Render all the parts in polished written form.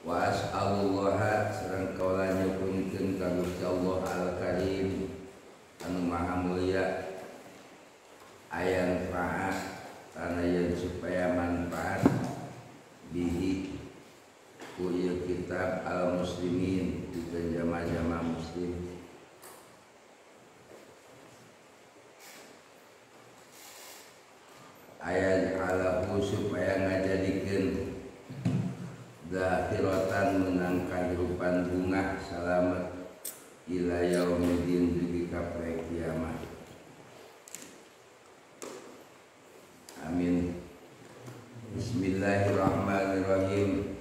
Wa as'alullaha sareng kaula nyukunkeun ka Gusti Allah Al-Karim anu maha mulia ayan fa'ah tanayan supaya manfaat bihi ku ieu kitab al-muslimin dikeun jamaah-jamaah muslim. Ayat alahu supaya ngajadikeun zakhiratan menang kahirupan bunga salamet ila yaumidin dugi ka poe kiamat. Amin. Bismillahirrahmanirrahim.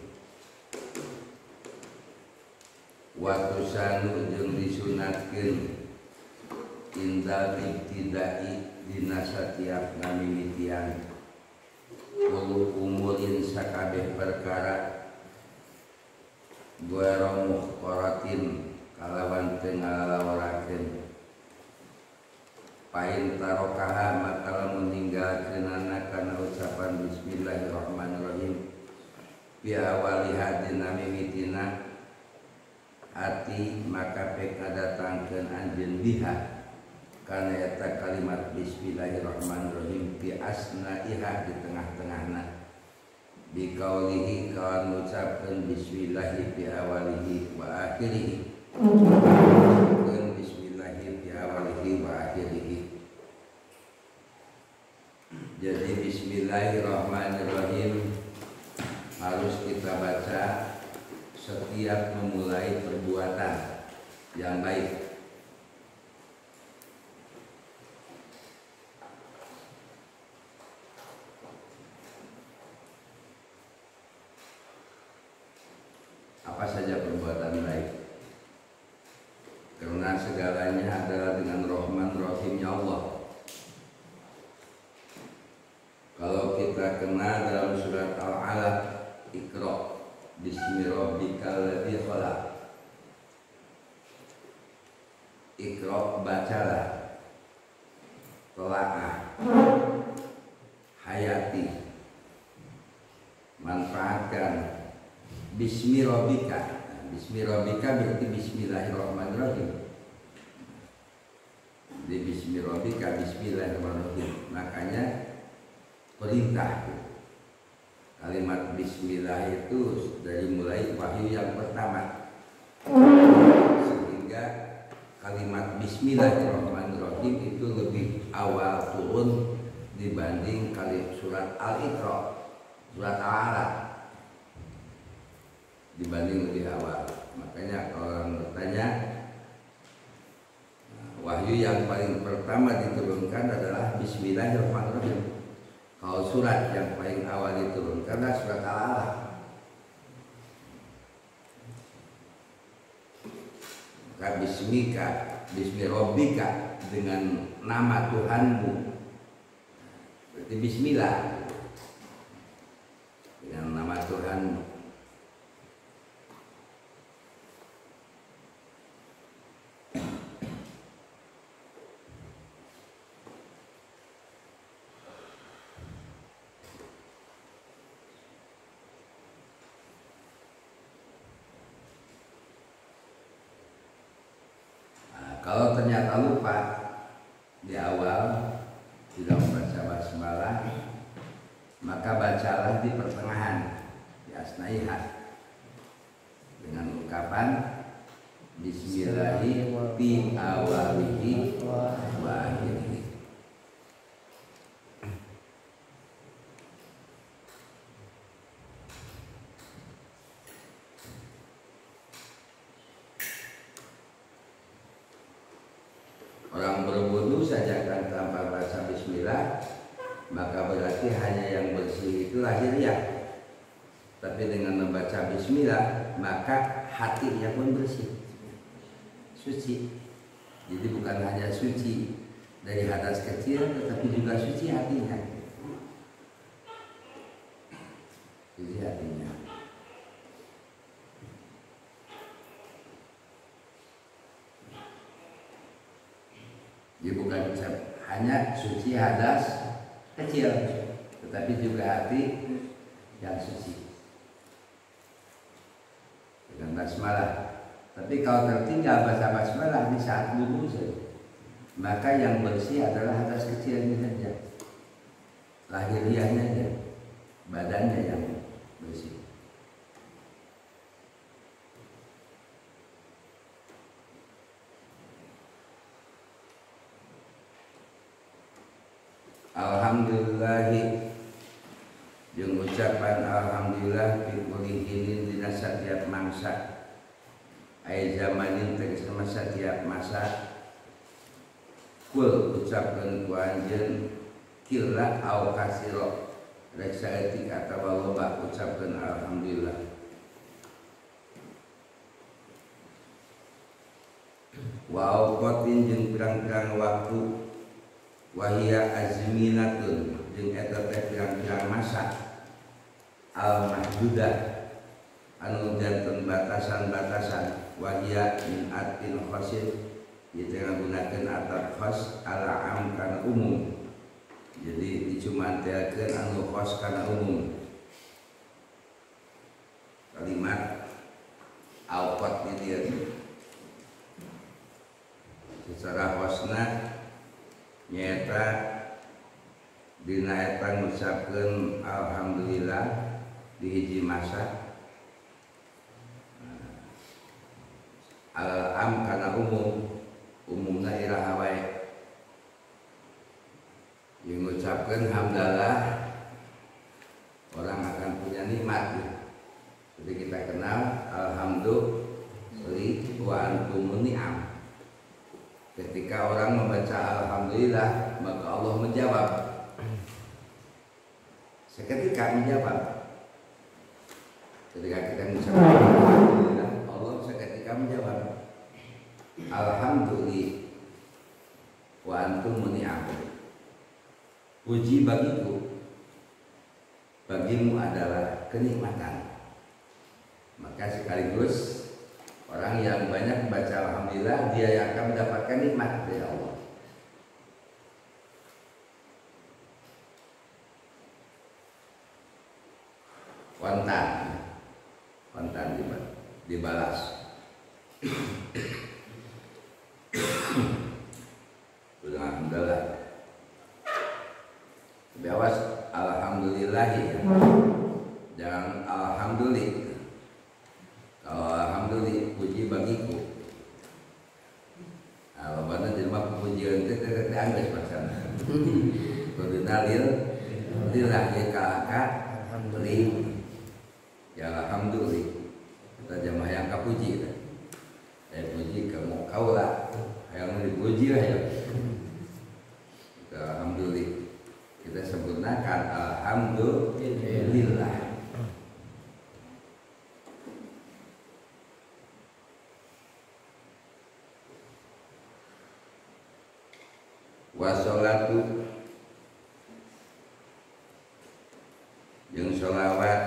Wa tusanu jeung disunatkeun indal ibtidai dina satiap namimitian ulu umurin sakabeh perkara guero mukhkoratin kalawan teu ngalawarakeun pain tarokaha maka lamun ninggalkeunana kana ucapan bismillahirrahmanirrahim bi awaliha dina mimitina hati maka pek ngadatangkeun anjeun biha kana eta kalimat bismillahirrahmanirrahim fi asnaiha di tengah-tengahna bi qaulihi kawan ngucapkeun bismillahi fi awalihi wa akhirih keun bismillahi fi awalihi wa akhirih. Jadi bismillahirrahmanirrahim harus kita baca setiap memulai perbuatan yang baik. Apa saja perbuatan baik, karena segalanya adalah dengan Rahman Rahimnya Allah. Kalau kita kenal dalam surat Al-Alaq, Iqra bismi rabbikal ladzi khalaq, Iqra bacalah, telaah, hayati, manfaatkan. Bismi rabbika, bismi rabbika berarti bismillahirrahmanirrahim. Di bismi rabbika, bismillahirrahmanirrahim. Makanya perintah. Kalimat bismillah itu dari mulai wahyu yang pertama, sehingga kalimat bismillahirrahmanirrahim itu lebih awal turun dibanding kalimat surat Al-Iqra, surat Al-Alaq dibanding lebih awal. Makanya kalau orang bertanya, wahyu yang paling pertama diturunkan adalah bismillahirrahmanirrahim. Kalau surat yang paling awal diturunkan adalah surat Al-Alaq. Maka bismika, bismi rabbika, dengan nama Tuhanmu, berarti bismillah, dengan nama Tuhanmu. Kalau ternyata lupa di awal tidak membaca basmalah, maka bacalah di pertengahan, di asnaiha, dengan ungkapan bismillahi fi awalihi wa akhirih. Orang berwudu saja kan tanpa baca bismillah, maka berarti hanya yang bersih itu lahiriah. Tapi dengan membaca bismillah, maka hatinya pun bersih, suci. Jadi bukan hanya suci dari hadas kecil, tetapi juga suci hatinya. Suci hatinya. Dia bukan hanya suci hadas kecil, tetapi juga hati yang suci. basmalah. Tapi kalau tertinggal baca basmalah di saat wudu saja, maka yang bersih adalah hadas kecilnya saja, lahiriahnya saja, badannya yang bersih. Alhamdulillahi, jeung ucapan alhamdulillah fi kulli hinin dina satiap mangsa, ai zamanin tegas nama satiap masa. Kul ucapkeun ku anjeun killa au kasiro, rek saeutik atawa loba ucapkeun alhamdulillah. Wa auqatin jeung pirang-pirang waktu, wahia azminatun jeung eta teh pirang-pirang masa, al mahdudah anu janten batasan-batasan, wahia min atin khosin itu ngagunakeun atap khos ala am kana umum, jadi dicumantelkeun anu khos kana umum. Kalimat auqat di dieu secara khosna nyata dina eta ngucapkeun alhamdulillah di hiji masa, al-am kana umumna iraha wae. Yang ngucapkeun hamdalah orang akan punya nikmat. Jadi kita kenal alhamdulillah wa antum ni'am. Ketika orang membaca alhamdulillah, maka Allah menjawab. Seketika menjawab. Ketika kita mengucapkan alhamdulillah, Allah seketika menjawab. Alhamdulillah wa antum ni'am. Puji bagiku, bagimu adalah kenikmatan. Maka sekaligus orang yang banyak membaca alhamdulillah, dia yang akan mendapatkan nikmat dari Allah. Kontan dibalas. Alhamdulillah. Tapi awas alhamdulillahi, jangan alhamdulillah. Kalau alhamdulillah puji bagiku, kalau mana jelma pujian itu terangges pasana. Kudu nalil, lillah ya kakak, alhamdulillah. Ya alhamdulillah. Kita jamaah yang kapuji, puji kamu kaulah, yang dipuji lah ya. Alhamdulillah. Kita sempurnakan alhamdulillah. Wassalatu jeung sholawat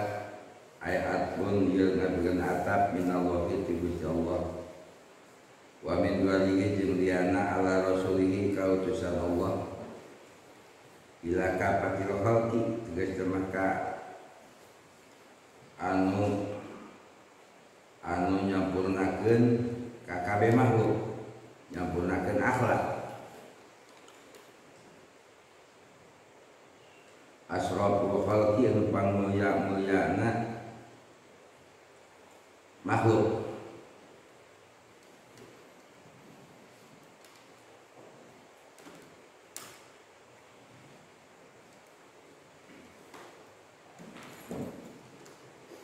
ayat pun ieu ngadukeun atap minallahi ti Gusti Allah, wa min walihi jeung liana ala rasulihi ka utusan Allah, ila kafatil khalqi tegas maka anu nyampurnakeun ka kabeh makhluk, nyampurnakeun akhlak. Asraful khalqi anu pangmulia-muliana makhluk.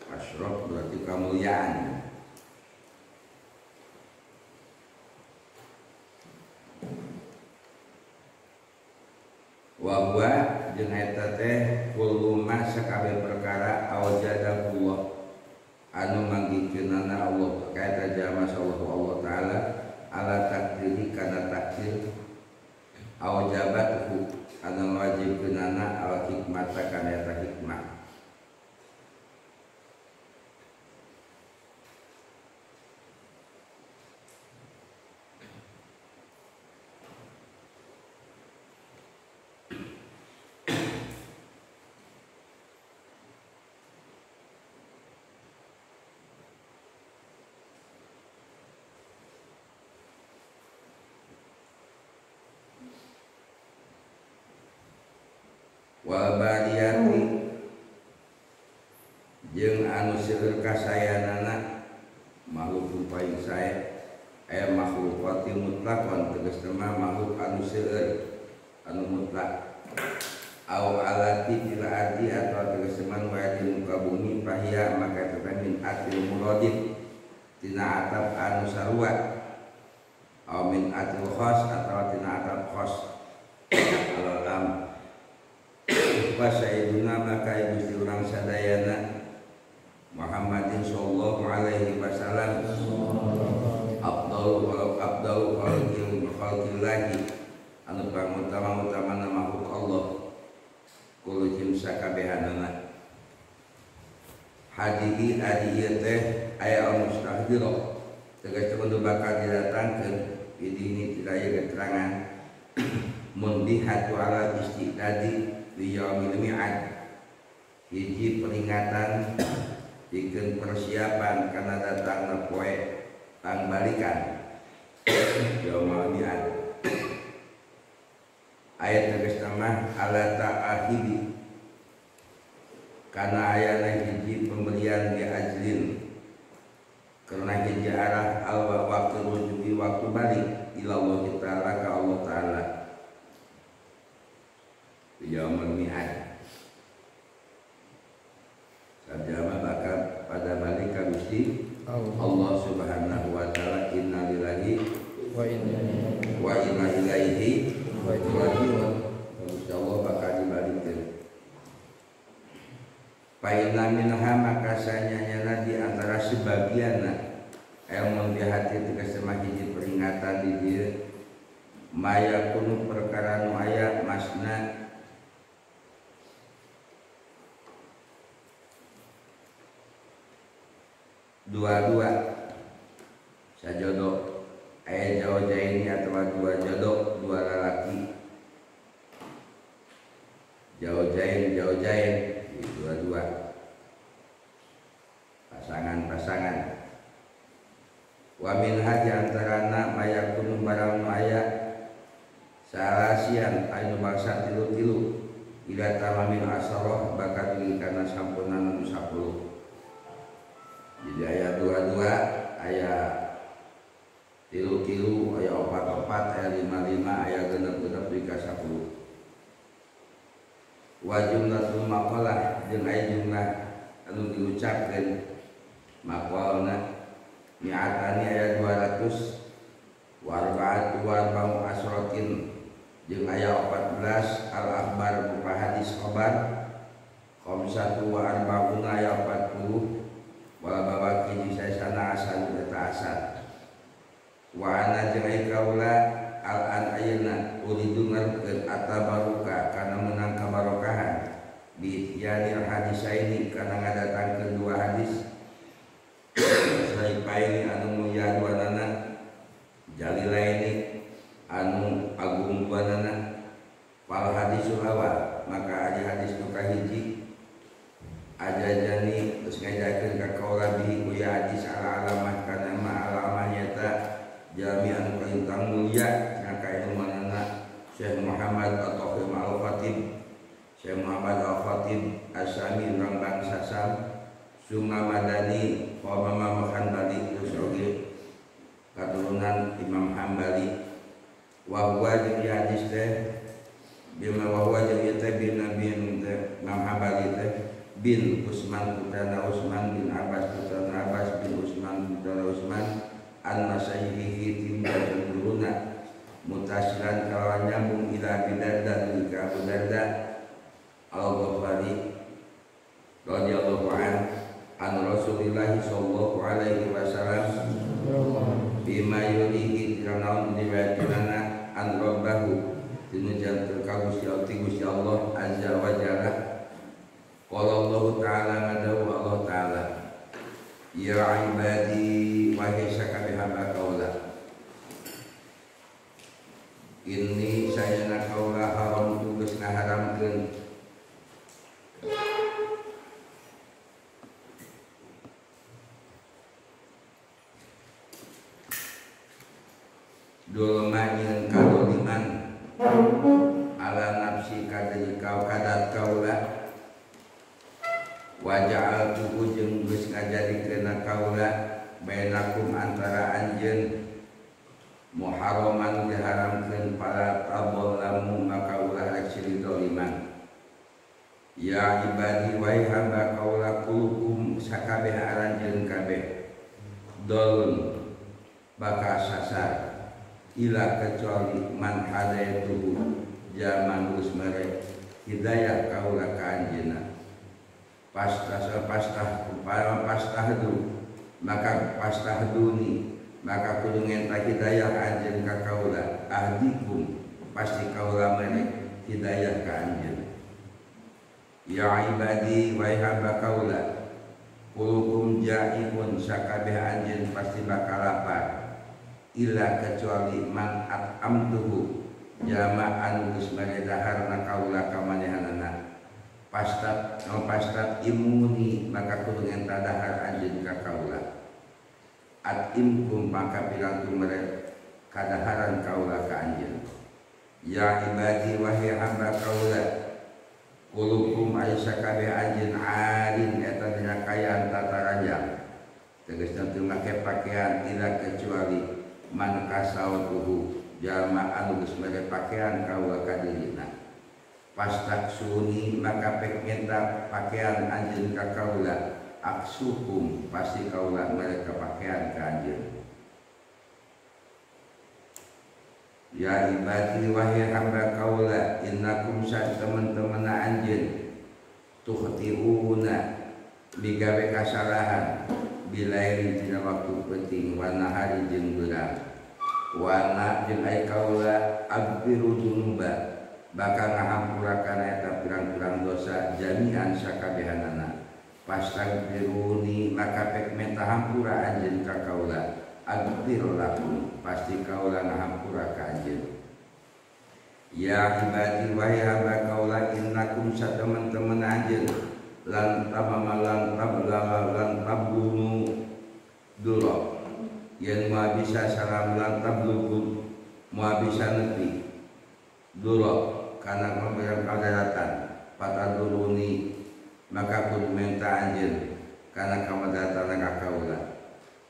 Asraf berarti kemuliaan. Wa huwa jeung eta teh kullu ma sakabeh perkara awjadallah anu manggikeunana Allah kaita jama sallallahu Allah taala ala takdiri kana takdir awjabathu anu wajibkeunana al hikmata kana eta hikmah. wal bariyati jeung anu seueur kasayanana makhluk paling sae aya makhlukati mutlakon tegasna makhluk anu seueur anu mutlak au alati fil ardi atau tegasna wa di muka bumi fahia maka min atil muradid tina atap anu sarua au min atil khas atau tina atap khas alam Wasaiduna maka Gusti urang sadayana Muhammadin sallallahu alaihi wasallam abdul khalqillahi anu pangutama-utama makhluk Allah kulujim sakabehanana hadihi adieu teh aya mustahdirah tegas teu bakal didatangkeun idini tidaya keterangan mundihatu ala istidadi di yaumil mi'ad hiji peringatan dikeun persiapan kana datangna poe pangbalikan yaumil mi'ad ayat tegasna mah ala ta'ahibi kana ayana hiji pemberian di ajlin karena hiji arah waktu rujuki waktu balik ila Allah ta'ala ka Allah ta'ala yaumul mi'ad sajama bakal pada balik ka Gusti Allah Subhanahu wa taala inna lillahi wa inna ilaihi raji'un insyaallah bakal dibalikeun fa inna minha maka sanyana di antara sebagianna ilmu bihati tegas hiji peringatan di dieu maya kunu perkara nu aya masna dua-dua sajodoh aya jaujaini atau dua jodoh dua lalaki jaujain dua-dua pasangan wa min haji antarana mayakunu barang aya salasian anu bangsa tilu-tilu ila tamamin asarah bakal kana sampurna nu 10 jadi ayat 22 ayat tilu-tilu ayat 4-4 ayat 5-5 ayat genep-genep di 10 wa jumlatul maqalah jeung aya jumlah anu diucapkeun maqalna mi'atani ayat 200 wa arba'atu wa arba'u asratin jeung ayat 14 al akhbar berupa hadis khabar khamsatu wa arba'una ayat 40 wala bawa kini saya sana asal data asal wa ana jeung kaula al an ayeuna uridu ngarepkeun atabaruka kana menang kabarokahan bi yanil hadisaini kana ngadatangkeun dua hadis saipaini anu mulia duanana jalilaini anu agung duanana wal hadisul awal maka adi hadis nu kahiji ajajani terus ngajakeun ka kaula bihi ku ya hadis ala alamah kana ma alamah nyata jami'an perintang mulia ngaka ilmu manana Syekh Muhammad At-Tahir Al-Khatib Syekh Muhammad Al-Khatib Asami orang bangsa Sam Summa Madani wa Imam Hanbali terus oge katurunan Imam Hanbali wa huwa jeung hadis teh bima wa huwa jeung teh bin Imam Hanbali teh bin Utsman putrana Utsman bin Abbas putrana Abbas bin Utsman putrana Utsman an-Nasaihi timbalan duruna mutasilan kalawan nyambung ila bidarda ila Abu Darda al-Ghifari radhiyallahu an Rasulillah sallallahu alaihi wasallam bima yurihi kana dibayanana an rabbahu tinujan terkagusi Allah azza wa jalla qala Allah ta'ala ngadawu Allah ta'ala ya ibadi wa hisaka bihamba kaula ini saya nak kaula haram tugas ngaharamkeun dolma jeung kadoliman ala nafsi kadiri kau kadat kau Waja'al tuhu jeung geus ngajadikeun kaula bainakum antara anjeun muharraman diharamkeun para taballamu maka ulah rek silih doliman. Ya ibadi wahai hamba kaula kulukum sakabeh aranjeun kabeh dolun bakal sasar ila kecuali man hadaituhu jaman geus mere hidayah kaula ka anjeunna. Pastahdu maka pastahduni maka kudu ngenta hidayah anjeun ka kaula ahdikum pasti kaula mere hidayah ka anjeun. Ya ibadi wahai hamba kaula kulukum ja'ibun sakabeh anjeun pasti bakal lapar illa kecuali man at'amtuhu jama'an geus mere daharna kaula ka manehanana. Pastat imuni maka kudu ngenta dahar anjeun ka kaula. Atimkum maka pirantu mere kadaharan kaula ka anjeun. Ya ibadi wahai hamba kaula kulukum aisha kabeh anjeun arin eta dina kayaan tataranjang tegasna teu make pakaian ila kecuali man kasautuhu jalma anu geus mere pakaian kaula ka dirina. Pastaksuni maka pek ngenta pakaian anjeun ka kaula aksukum pasti kaula mere pakaian ka anjeun. Ya ibadi wahai hamba kaula innakum sak teman-teman anjeun tuhtiuna bigawe kasalahan bilaili dina waktu penting wana hari jeung beurang wana jeung ai kaula abbiru dunuba bakal ngahampurakan eta pirang-pirang dosa jami'an sakabehanana. Pastagfiruni maka pek menta hampura anjeun ka kaula aghfir lakum pasti kaula ngahampura ka anjeun. Ya ibadi wahai hamba kaula innakum sateman-teman anjeun lan tablunu duro yen moal bisa salam lan tablugun moal bisa nepi duro kana pemberian kadaratan pataduruni maka kudu menta anjeun kana kamadatan ka kaula.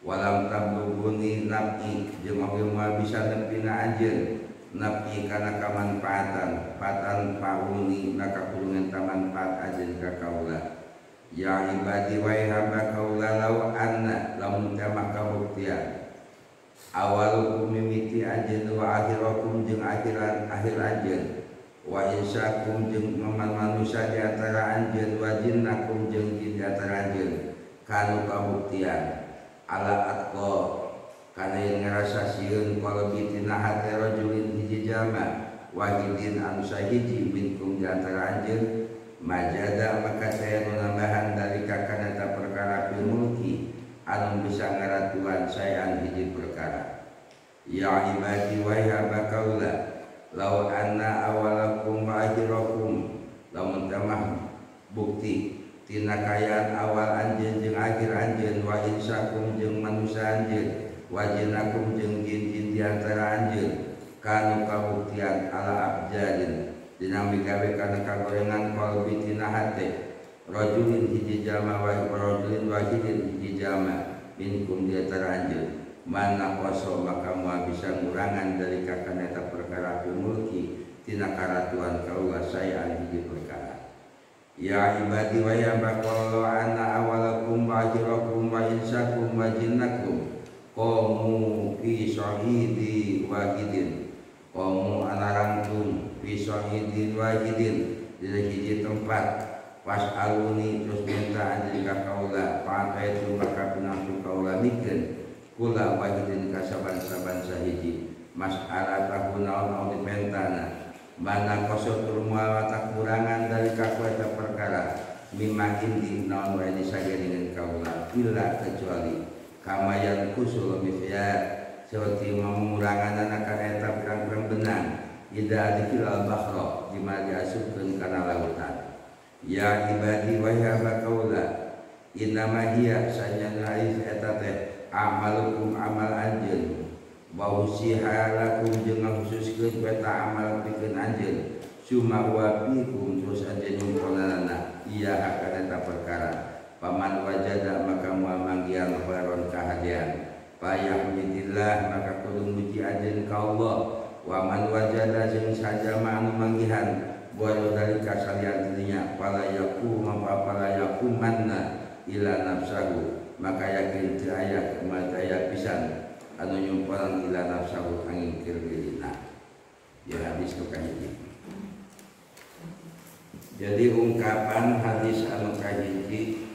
Walam tabluguni nabi jeung oge moal bisa nepina anjeun nabi kana kamanfaatan patan pauni maka kudu ngenta manfaat anjeun ka kaula. Ya ibadi wahai hamba kaula law anna lamun teh kabuktian awalukum mimiti anjeun wa akhirakum jeung akhir anjeun wa insakum jeung manusia di antara anjeun wa jinnakum jeung jin di antara anjeun kanu kabuktian ala atqa kana yang ngarasa sieun qalbi tina hate rajulin hiji jalma wahidin anu sahiji minkum di antara anjeun majada maka saya menambahan dari kakana ta perkara mulki anu bisa ngaratuan sayan hiji perkara. Ya ibadi wahai hamba kaula law anna awalakum wa akhirakum lamun tamah bukti tina kayaan awal anjeun jeung akhir anjeun wa insakum jeung manusia anjeun wa jinnakum jeung jin-jin di antara anjeun kanu kabuktian ala abjadin dina migawe kana kagorengan qalbi tina hate rajulin hiji jalma wa rajulin wahidin hiji jalma minkum di antara anjeun mana koso maka moal bisa ngurangan dari kakana eta perkara mulki tina karatuan kaula saya hiji perkara. Ya ibadi wa ya baqallu ana awalakum wa akhirakum wa insakum wa jinnakum qamu fi syahidi wahidin qamu anarangtum fi syahidin wahidin di hiji tempat pas aluni terus minta anjeun ka kaula pakai itu maka pinangku kaula mikeun kula wahidin kasaban-saban sahiji mas'alah tahunaun audit mentana mana koso turmual watak kurangan dari kakueta perkara mimakin di naon wae disageringan kaula illa kecuali kamayan kusul mifiat seperti mengurangan anak eta pirang-pirang benang ida adikilal bakhra dimana diasupkeun kana lautan. Ya ibadi wa ya kaula innama hiya sajana eta teh amalukum amal anjeun wa usihalakum jeung khususkeun beta amal pikeun anjeun summa wa fikum terus anjeun ngumpulanana iya akan eta perkara. Paman wajada maka moal manggihan khairon kahadian. Fayahmidillah maka kudu muji ajeun ka Allah. Wa man wajada jeung saja anu manggihan boyo dari kasalian dirinya pala yaku manna ila nafsahu maka yakin teu aya madaya pisan anu nyumpalan ila nafsahu angin kirdirina. Ya habis nu kahiji. Jadi ungkapan hadis anu kahiji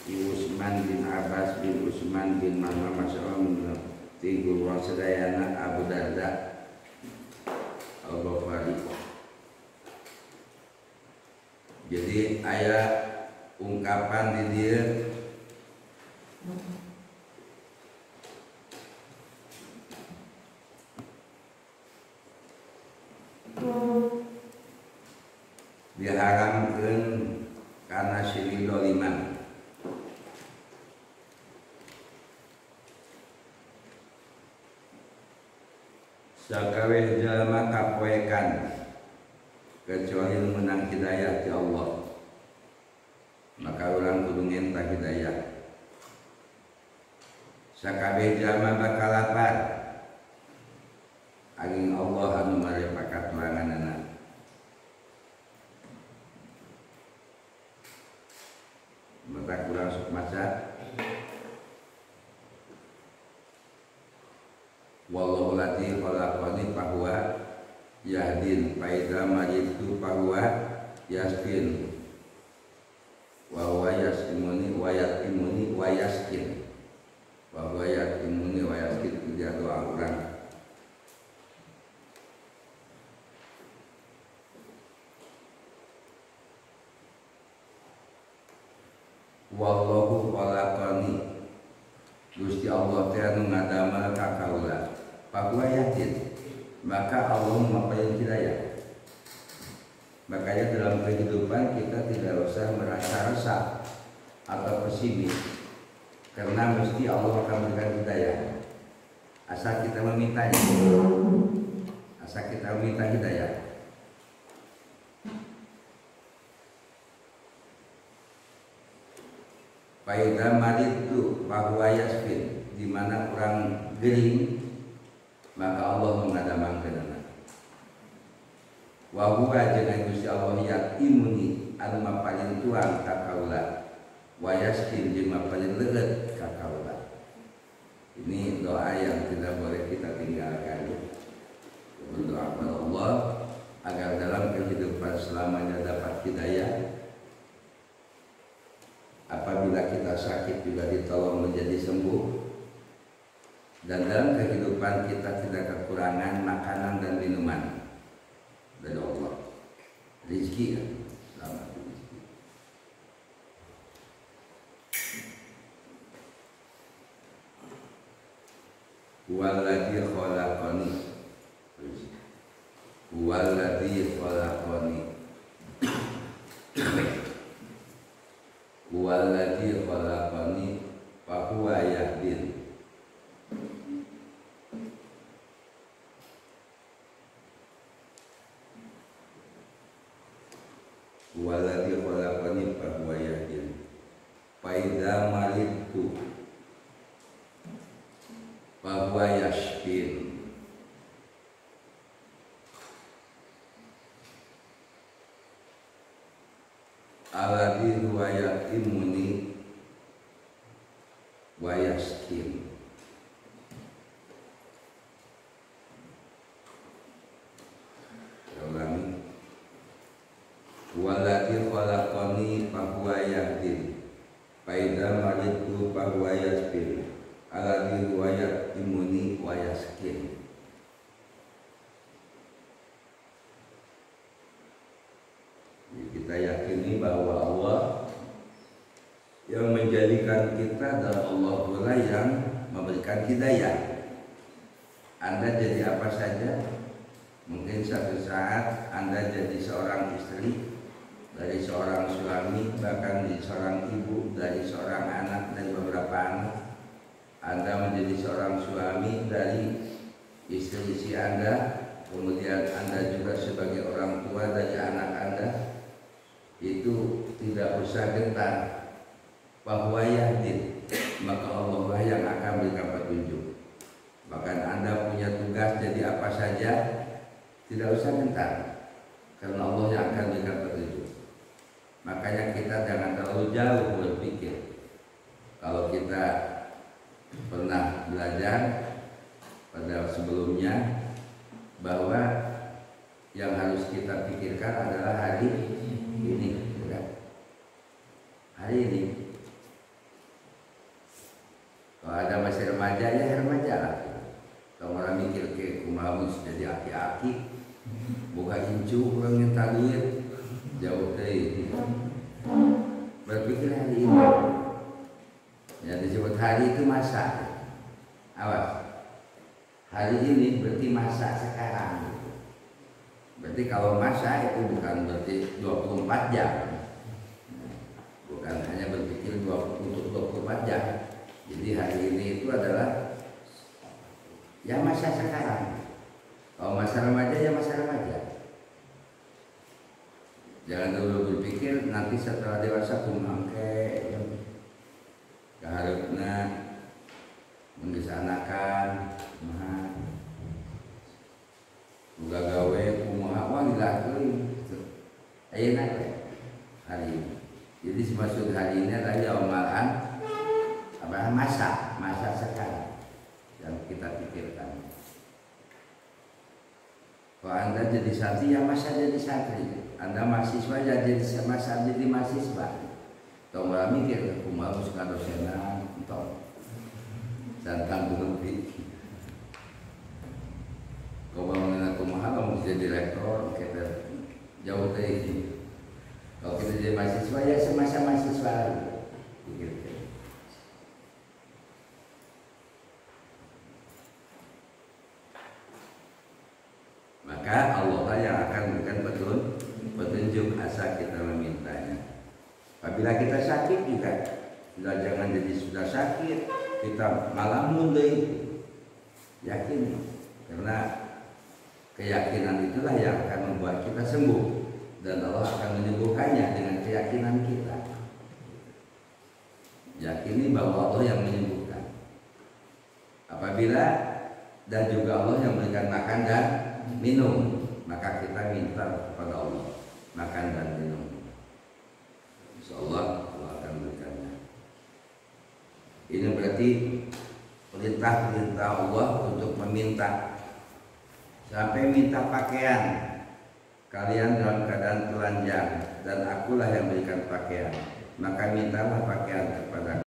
Usman bin Abbas bin Usman bin Muhammad Mas'ud tinggal ruang sedayana Abu Darda Al-Ghafari. Jadi ayat ungkapan di dia diharamkan karena syirik doliman. Sakaweh jalma kapoekan kecuali menang hidayah di Allah, maka orang kudu ngentah hidayah. Sakabeh jalma bakal lapar angin Allah anu marepakat tuanganana. Maka kurang sok maca wallahu lati khalaqani fahuwa yahdin faida majitu fahuwa yaskin wa huwa yasimuni wa yatimuni wa yaskin wa huwa yatimuni wa yaskin. Dia doa orang wallahu khalaqani Gusti Allah teh anu ngadamel ka kaula fahuwa yahdin maka Allah memberi hidayah. Makanya dalam kehidupan kita tidak usah merasa resah atau pesimis karena mesti Allah akan memberikan hidayah asal kita memintanya, asal kita meminta hidayah. Faida maritu fahuwa yasfin, di mana orang gering maka Allah mengadamangkeunana. Wa huwa jeung Gusti Allah yatimuni anu mapaling tuang ka kaula wa yaskin jeung mapaling leureut ka kaula. Ini doa yang tidak boleh kita tinggalkan. Berdoa kepada Allah agar dalam kehidupan selamanya dapat hidayah. Apabila kita sakit juga ditolong menjadi sembuh. Dan dalam kehidupan kita tidak kekurangan makanan dan minuman dari Allah. Rizki kan? Selamat rizki. Huwaladzi khalaqani. Huwaladzi khalaqani. Huwaladzi khalaqani fa huwa yahdin. Huwaladzi khalaqani fa huwa yahdin. Fa idza maridtu fa huwa yashfin. Alladzi huwa yatimuni wa yaskin. Ulangi. Walladzi khalaqani fa huwa yahdin. Fa idza maridtu fa huwa yashfin. Alladzi huwa yatimuni wa yaskin. Kita yakini bahwa Allah yang menjadikan kita adalah Allah pula yang memberikan hidayah. Anda jadi apa saja, mungkin satu saat Anda jadi seorang istri, dari seorang suami, bahkan dari seorang ibu, dari seorang anak, dari beberapa anak. Anda menjadi seorang suami dari istri Anda, kemudian Anda juga sebagai orang tua dari anak Anda. Itu tidak usah gentar, bahwa yahdin, maka Allah lah yang akan berikan petunjuk. Bahkan Anda punya tugas jadi apa saja, tidak usah gentar, karena Allah yang akan berikan petunjuk. Makanya kita jangan terlalu jauh berpikir. Kalau kita pernah belajar pada sebelumnya bahwa yang harus kita pikirkan adalah hari ini, bukan? Hari ini. Kalau ada masih remaja ya remaja lah. Kalau orang mikir ke kumaha jadi aki-aki, buka incu orang minta duit, jauh dari berpikir hari ini. Ya disebut hari itu masa. Awas. Hari ini berarti masa sekarang. Berarti kalau masa itu bukan berarti 24 jam. Bukan hanya berpikir untuk 24 jam. Jadi hari ini itu adalah ya masa sekarang. Kalau masa remaja ya masa remaja. Jangan dulu berpikir nanti setelah dewasa kumangke keharapna mengesanakan buka gawe kumaha wah dilakuin ayeuna hari ini. Jadi maksud hari ini adalah amalan apa masa sekarang yang kita pikirkan. Kalau Anda jadi santri ya masa jadi santri, Anda mahasiswa ya jadi masa jadi mahasiswa. Tong malah mikir kumaha suka dosenan entong dan tanggung pikir. Kalau bangunan kumaha kamu jadi direktor kita jauh dari ini. Kalau kita jadi mahasiswa ya semasa mahasiswa gitu. Maka Allah lah yang akan memberikan petunjuk asal kita memintanya. Apabila kita sakit juga jangan jadi sudah sakit kita malah mundur, yakin, karena keyakinan itulah yang akan membuat kita sembuh dan Allah akan menyembuhkannya dengan keyakinan kita. Yakini bahwa Allah yang menyembuhkan. Apabila dan juga Allah yang memberikan makan dan minum, maka kita minta kepada Allah makan dan minum. Insyaallah Allah akan memberikannya. Ini berarti perintah Allah untuk meminta. Sampai minta pakaian, kalian dalam keadaan telanjang dan akulah yang memberikan pakaian, maka mintalah pakaian kepada